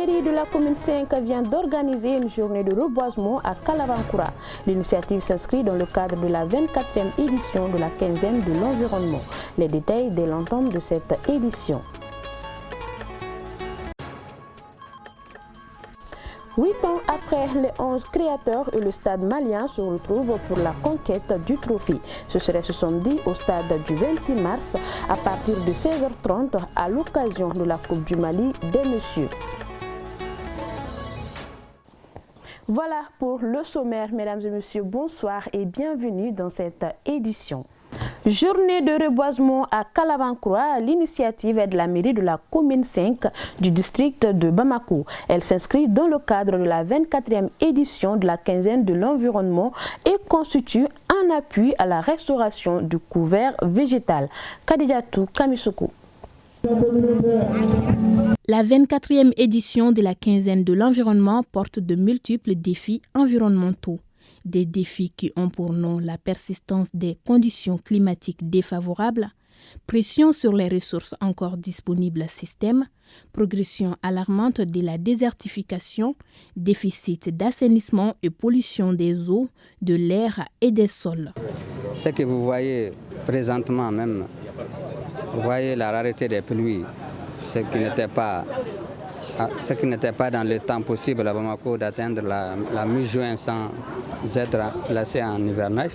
mairie de la commune 5 vient d'organiser une journée de reboisement à Kalavankoura. L'initiative s'inscrit dans le cadre de la 24e édition de la quinzaine de l'environnement. Les détails dès l'entame de cette édition. 8 ans après les 11 créateurs et le stade malien se retrouvent pour la conquête du trophée. Ce serait ce samedi au stade du 26 mars à partir de 16h30 à l'occasion de la Coupe du Mali des Messieurs. Voilà pour le sommaire, mesdames et messieurs, bonsoir et bienvenue dans cette édition. Journée de reboisement à Kalavankoura, l'initiative est de la mairie de la commune 5 du district de Bamako. Elle s'inscrit dans le cadre de la 24e édition de la quinzaine de l'environnement et constitue un appui à la restauration du couvert végétal. Kadijatou Kamisuku. La 24e édition de la quinzaine de l'environnement porte de multiples défis environnementaux. Des défis qui ont pour nom la persistance des conditions climatiques défavorables, pression sur les ressources encore disponibles système, progression alarmante de la désertification, déficit d'assainissement et pollution des eaux, de l'air et des sols. Ce que vous voyez présentement même, vous voyez la rareté des pluies, ce qui n'était pas dans le temps possible à Bamako d'atteindre la mi-juin sans être placé en hivernage.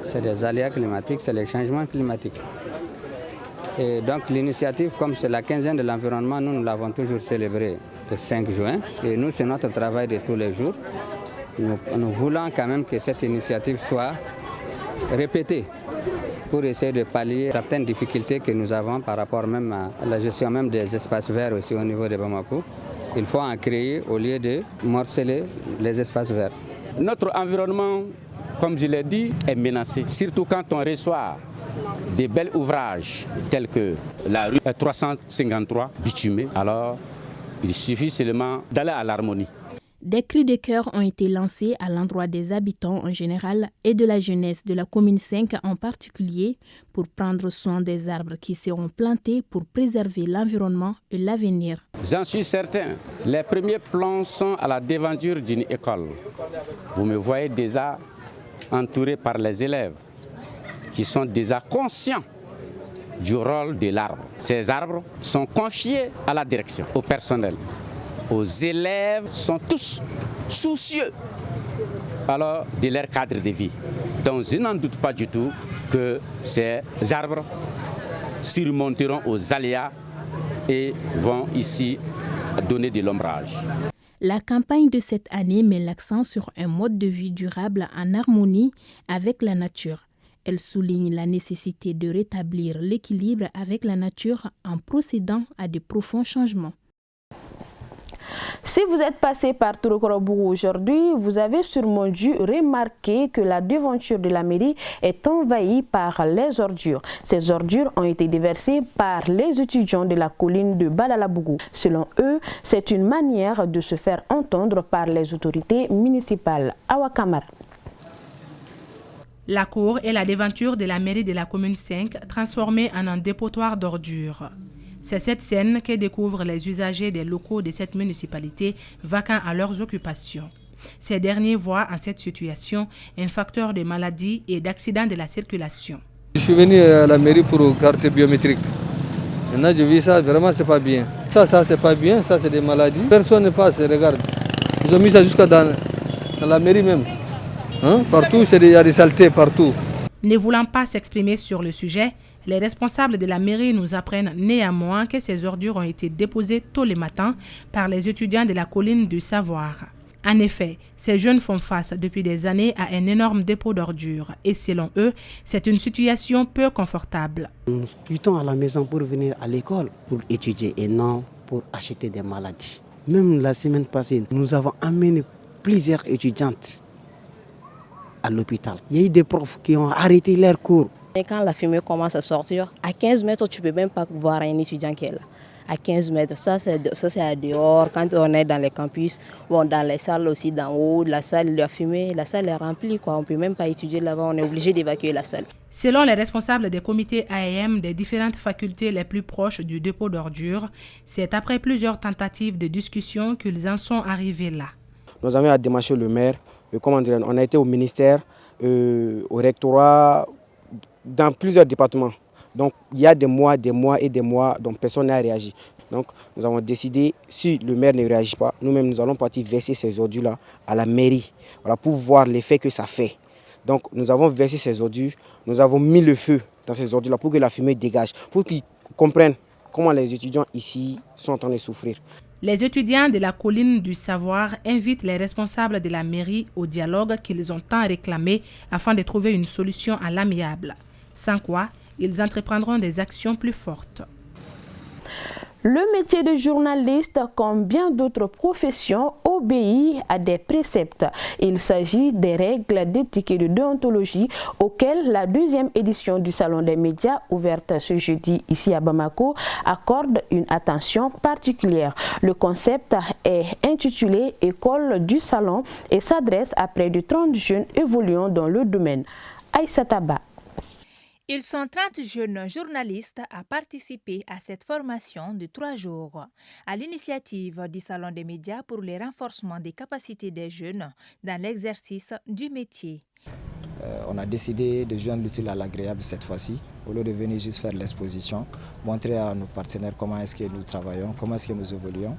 C'est des aléas climatiques, c'est les changements climatiques. Et donc l'initiative, comme c'est la quinzaine de l'environnement, nous l'avons toujours célébrée le 5 juin. Et nous, c'est notre travail de tous les jours. Nous voulons quand même que cette initiative soit répétée pour essayer de pallier certaines difficultés que nous avons par rapport même à la gestion même des espaces verts aussi au niveau de Bamako. Il faut en créer au lieu de morceler les espaces verts. Notre environnement, comme je l'ai dit, est menacé, surtout quand on reçoit des bels ouvrages tels que la rue 353 bitumée. Alors, il suffit seulement d'aller à l'harmonie. Des cris de cœur ont été lancés à l'endroit des habitants en général et de la jeunesse de la commune 5 en particulier pour prendre soin des arbres qui seront plantés pour préserver l'environnement et l'avenir. J'en suis certain, les premiers plans sont à la devanture d'une école. Vous me voyez déjà entouré par les élèves qui sont déjà conscients du rôle de l'arbre. Ces arbres sont confiés à la direction, au personnel. Aux élèves sont tous soucieux alors de leur cadre de vie. Donc je n'en doute pas du tout que ces arbres surmonteront aux aléas et vont ici donner de l'ombrage. La campagne de cette année met l'accent sur un mode de vie durable en harmonie avec la nature. Elle souligne la nécessité de rétablir l'équilibre avec la nature en procédant à de profonds changements. Si vous êtes passé par Tourokorobougou aujourd'hui, vous avez sûrement dû remarquer que la devanture de la mairie est envahie par les ordures. Ces ordures ont été déversées par les étudiants de la colline de Badalabougou. Selon eux, c'est une manière de se faire entendre par les autorités municipales. Awa Kamar. La cour et la devanture de la mairie de la commune 5 transformée en un dépotoir d'ordures. C'est cette scène que découvrent les usagers des locaux de cette municipalité vacants à leurs occupations. Ces derniers voient en cette situation un facteur de maladie et d'accident de la circulation. Je suis venu à la mairie pour une carte biométrique. Maintenant, je vis ça, vraiment, c'est pas bien. Ça, c'est pas bien, ça, c'est des maladies. Personne ne passe, regarde. Ils ont mis ça jusqu'à dans la mairie même. Partout, il y a des saletés partout. Ne voulant pas s'exprimer sur le sujet, les responsables de la mairie nous apprennent néanmoins que ces ordures ont été déposées tôt le matin par les étudiants de la colline du Savoir. En effet, ces jeunes font face depuis des années à un énorme dépôt d'ordures et selon eux, c'est une situation peu confortable. Nous quittons à la maison pour venir à l'école pour étudier et non pour acheter des maladies. Même la semaine passée, nous avons amené plusieurs étudiantes à l'hôpital. Il y a eu des profs qui ont arrêté leurs cours. Et quand la fumée commence à sortir, à 15 mètres, tu ne peux même pas voir un étudiant qui est là. à 15 mètres. Ça, c'est à dehors. Quand on est dans les campus, bon, dans les salles aussi d'en haut, la salle, la fumée, la salle est remplie, quoi. On ne peut même pas étudier là-bas, on est obligé d'évacuer la salle. Selon les responsables des comités AEM des différentes facultés les plus proches du dépôt d'ordures, c'est après plusieurs tentatives de discussion qu'ils en sont arrivés là. Nous avons démarché le maire, on a été au ministère, au rectorat, dans plusieurs départements. Donc il y a des mois et des mois dont personne n'a réagi. Donc nous avons décidé, si le maire ne réagit pas, nous-mêmes nous allons partir verser ces ordures-là à la mairie, voilà, pour voir l'effet que ça fait. Donc nous avons versé ces ordures, nous avons mis le feu dans ces ordures-là pour que la fumée dégage, pour qu'ils comprennent comment les étudiants ici sont en train de souffrir. Les étudiants de la colline du savoir invitent les responsables de la mairie au dialogue qu'ils ont tant réclamé afin de trouver une solution à l'amiable. Sans quoi, ils entreprendront des actions plus fortes. Le métier de journaliste, comme bien d'autres professions, obéit à des préceptes. Il s'agit des règles d'éthique et de déontologie auxquelles la 2e édition du Salon des médias, ouverte ce jeudi ici à Bamako, accorde une attention particulière. Le concept est intitulé « École du Salon » et s'adresse à près de 30 jeunes évoluant dans le domaine. Aïssa Taba. Ils sont 30 jeunes journalistes à participer à cette formation de 3 jours, à l'initiative du Salon des médias pour le renforcement des capacités des jeunes dans l'exercice du métier. On a décidé de joindre l'utile à l'agréable cette fois-ci, au lieu de venir juste faire l'exposition, montrer à nos partenaires comment est-ce que nous travaillons, comment est-ce que nous évoluons.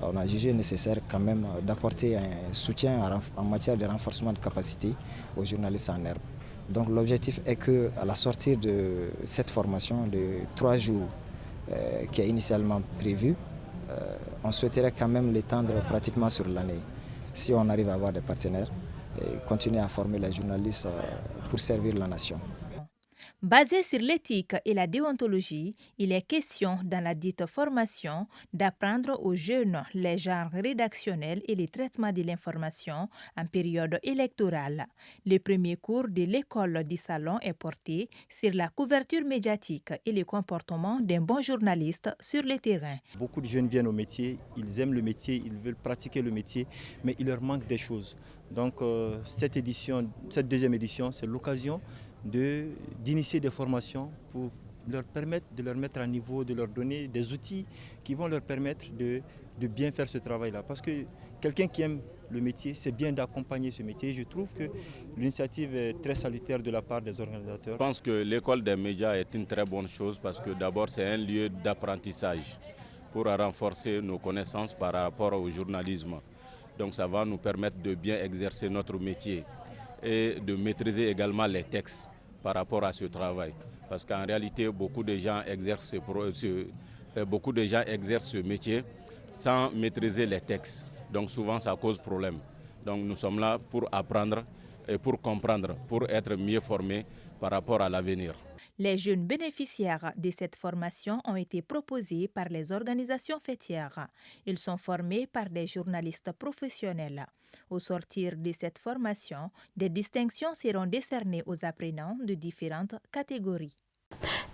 On a jugé nécessaire quand même d'apporter un soutien en matière de renforcement de capacités aux journalistes en herbe. Donc l'objectif est qu'à la sortie de cette formation de 3 jours qui est initialement prévue, on souhaiterait quand même l'étendre pratiquement sur l'année. Si on arrive à avoir des partenaires et continuer à former les journalistes pour servir la nation. Basé sur l'éthique et la déontologie, il est question dans la dite formation d'apprendre aux jeunes les genres rédactionnels et les traitements de l'information en période électorale. Le premier cours de l'école du salon est porté sur la couverture médiatique et le comportement d'un bon journaliste sur le terrain. Beaucoup de jeunes viennent au métier, ils aiment le métier, ils veulent pratiquer le métier, mais il leur manque des choses. Donc cette 2e édition, c'est l'occasion d'initier des formations pour leur permettre de leur mettre à niveau, de leur donner des outils qui vont leur permettre de bien faire ce travail-là. Parce que quelqu'un qui aime le métier, c'est bien d'accompagner ce métier. Je trouve que l'initiative est très salutaire de la part des organisateurs. Je pense que l'école des médias est une très bonne chose parce que d'abord c'est un lieu d'apprentissage pour renforcer nos connaissances par rapport au journalisme. Donc ça va nous permettre de bien exercer notre métier et de maîtriser également les textes par rapport à ce travail. Parce qu'en réalité, beaucoup de gens exercent ce métier sans maîtriser les textes. Donc souvent, ça cause problème. Donc nous sommes là pour apprendre et pour comprendre, pour être mieux formés par rapport à l'avenir. Les jeunes bénéficiaires de cette formation ont été proposés par les organisations fêtières. Ils sont formés par des journalistes professionnels. Au sortir de cette formation, des distinctions seront décernées aux apprenants de différentes catégories.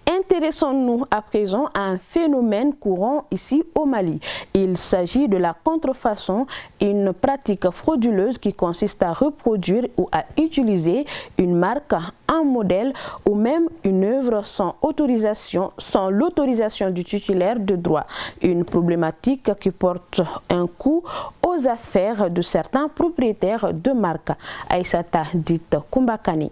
Intéressons-nous à présent à un phénomène courant ici au Mali. Il s'agit de la contrefaçon, une pratique frauduleuse qui consiste à reproduire ou à utiliser une marque, un modèle ou même une œuvre sans l'autorisation du titulaire de droit. Une problématique qui porte un coup aux affaires de certains propriétaires de marques. Aïssata dite Kumbakani.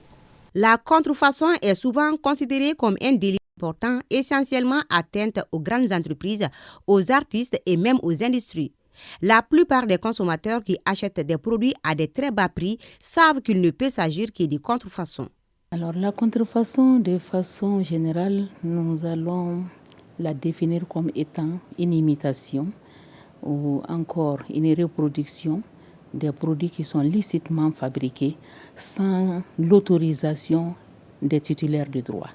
La contrefaçon est souvent considérée comme un délit important, essentiellement atteinte aux grandes entreprises, aux artistes et même aux industries. La plupart des consommateurs qui achètent des produits à des très bas prix savent qu'il ne peut s'agir que de contrefaçon. Alors la contrefaçon, de façon générale, nous allons la définir comme étant une imitation ou encore une reproduction des produits qui sont licitement fabriqués sans l'autorisation des titulaires de droit.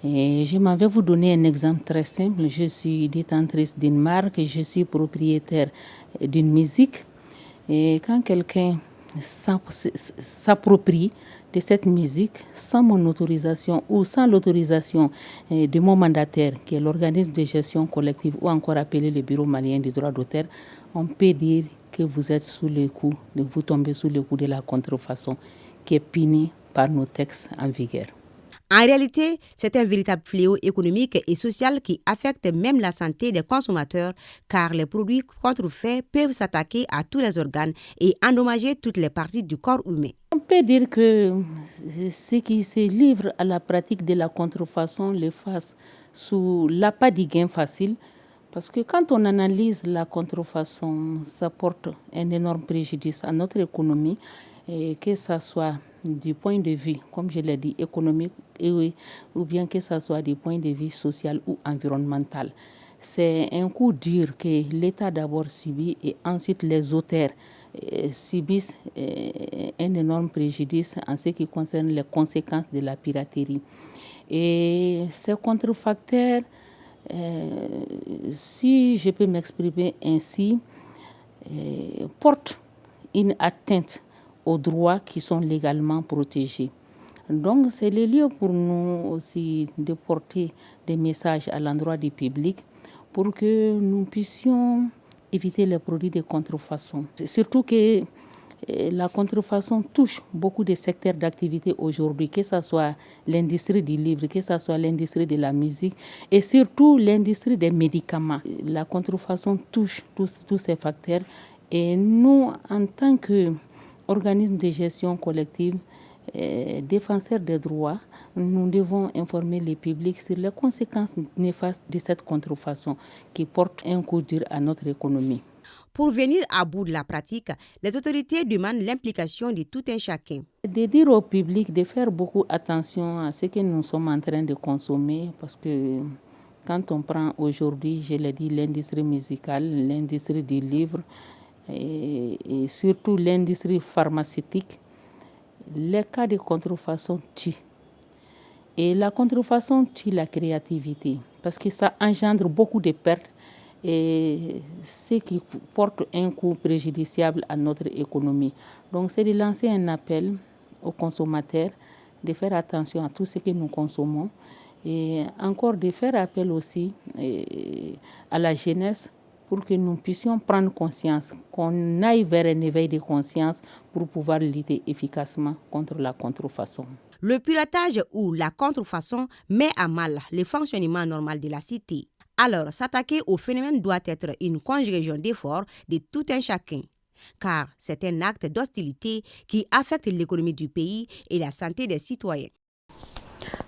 Et je m'en vais vous donner un exemple très simple. Je suis détentrice d'une marque, je suis propriétaire d'une musique. Et quand quelqu'un s'approprient de cette musique sans mon autorisation ou sans l'autorisation de mon mandataire, qui est l'organisme de gestion collective ou encore appelé le Bureau malien des droits d'auteur, on peut dire que vous êtes sous le coup, vous tombez sous le coup de la contrefaçon qui est punie par nos textes en vigueur. En réalité, c'est un véritable fléau économique et social qui affecte même la santé des consommateurs, car les produits contrefaits peuvent s'attaquer à tous les organes et endommager toutes les parties du corps humain. On peut dire que ceux qui se livrent à la pratique de la contrefaçon le fassent sous l'appât du gain facile, parce que quand on analyse la contrefaçon, ça porte un énorme préjudice à notre économie, et que ce soit du point de vue, comme je l'ai dit, économique, ou bien que ce soit du point de vue social ou environnemental. C'est un coup dur que l'État d'abord subit et ensuite les auteurs subissent un énorme préjudice en ce qui concerne les conséquences de la piraterie. Et ces contrefacteurs, si je peux m'exprimer ainsi, portent une atteinte aux droits qui sont légalement protégés. Donc, c'est le lieu pour nous aussi de porter des messages à l'endroit du public pour que nous puissions éviter les produits de contrefaçon. Surtout que la contrefaçon touche beaucoup de secteurs d'activité aujourd'hui, que ce soit l'industrie du livre, que ce soit l'industrie de la musique et surtout l'industrie des médicaments. La contrefaçon touche tous ces facteurs et nous, en tant qu'organisme de gestion collective, défenseurs des droits, nous devons informer le public sur les conséquences néfastes de cette contrefaçon qui porte un coup dur à notre économie. Pour venir à bout de la pratique, les autorités demandent l'implication de tout un chacun. De dire au public de faire beaucoup attention à ce que nous sommes en train de consommer, parce que quand on prend aujourd'hui, je l'ai dit, l'industrie musicale, l'industrie du livre et surtout l'industrie pharmaceutique, les cas de contrefaçon tuent. Et la contrefaçon tue la créativité parce que ça engendre beaucoup de pertes et ce qui porte un coût préjudiciable à notre économie. Donc c'est de lancer un appel aux consommateurs de faire attention à tout ce que nous consommons et encore de faire appel aussi à la jeunesse pour que nous puissions prendre conscience, qu'on aille vers un éveil de conscience pour pouvoir lutter efficacement contre la contrefaçon. Le piratage ou la contrefaçon met à mal le fonctionnement normal de la cité. Alors, s'attaquer au phénomène doit être une conjugaison d'efforts de tout un chacun, car c'est un acte d'hostilité qui affecte l'économie du pays et la santé des citoyens.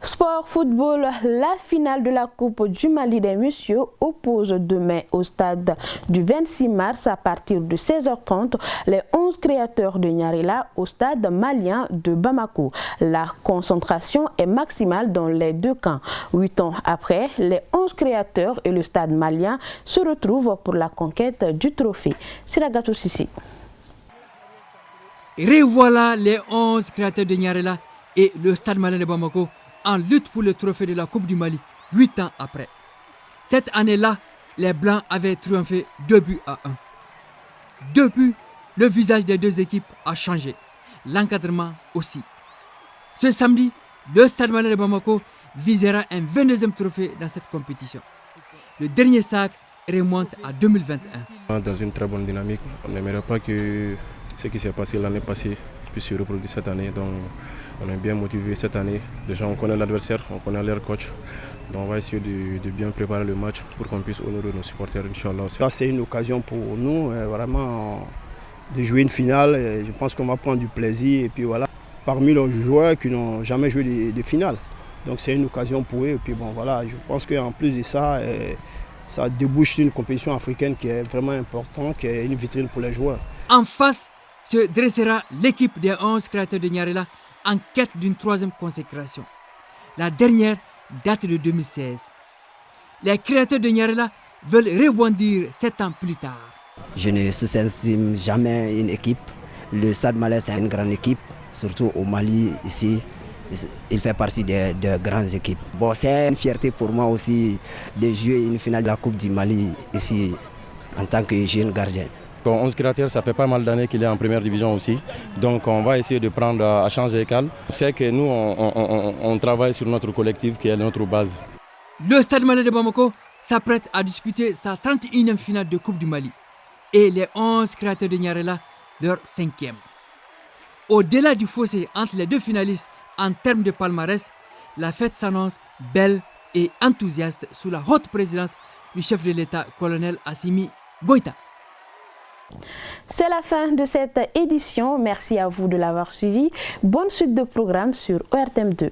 Sport, football, la finale de la Coupe du Mali des Messieurs oppose demain au stade du 26 mars à partir de 16h30 les 11 créateurs de Nyarela au stade malien de Bamako. La concentration est maximale dans les deux camps. 8 ans après, les 11 créateurs et le stade malien se retrouvent pour la conquête du trophée. Siragatou Sissi. Revoilà les 11 créateurs de Nyarela et le stade malien de Bamako en lutte pour le trophée de la Coupe du Mali 8 ans après. Cette année-là, les Blancs avaient triomphé 2 buts à 1. Depuis, le visage des deux équipes a changé, l'encadrement aussi. Ce samedi, le stade malien de Bamako visera un 22e trophée dans cette compétition. Le dernier sac remonte à 2021. Dans une très bonne dynamique, on n'aimerait pas que ce qui s'est passé l'année passée puisse se reproduire cette année. Donc, on est bien motivé cette année. Déjà, on connaît l'adversaire, on connaît leur coach. Donc, on va essayer de bien préparer le match pour qu'on puisse honorer nos supporters, Inch'Allah. C'est une occasion pour nous, vraiment, de jouer une finale. Je pense qu'on va prendre du plaisir. Et puis voilà, parmi les joueurs qui n'ont jamais joué de finale. Donc, c'est une occasion pour eux. Et puis bon, voilà, je pense qu'en plus de ça, ça débouche sur une compétition africaine qui est vraiment importante, qui est une vitrine pour les joueurs. En face se dressera l'équipe des 11 créateurs de Nyarela en quête d'une 3e consécration. La dernière date de 2016. Les créateurs de Nyarela veulent rebondir 7 ans plus tard. Je ne sous-estime jamais une équipe. Le Stade Malais, c'est une grande équipe, surtout au Mali, ici. Il fait partie des grandes équipes. Bon, c'est une fierté pour moi aussi de jouer une finale de la Coupe du Mali ici en tant que jeune gardien. 11 créateurs, ça fait pas mal d'années qu'il est en première division aussi. Donc on va essayer de prendre à changer école. C'est que nous, on travaille sur notre collectif qui est notre base. Le Stade Malien de Bamako s'apprête à disputer sa 31e finale de Coupe du Mali. Et les 11 créateurs de Niarela, leur 5e. Au-delà du fossé entre les deux finalistes en termes de palmarès, la fête s'annonce belle et enthousiaste sous la haute présidence du chef de l'État, colonel Assimi Goïta. C'est la fin de cette édition. Merci à vous de l'avoir suivi. Bonne suite de programme sur ORTM2.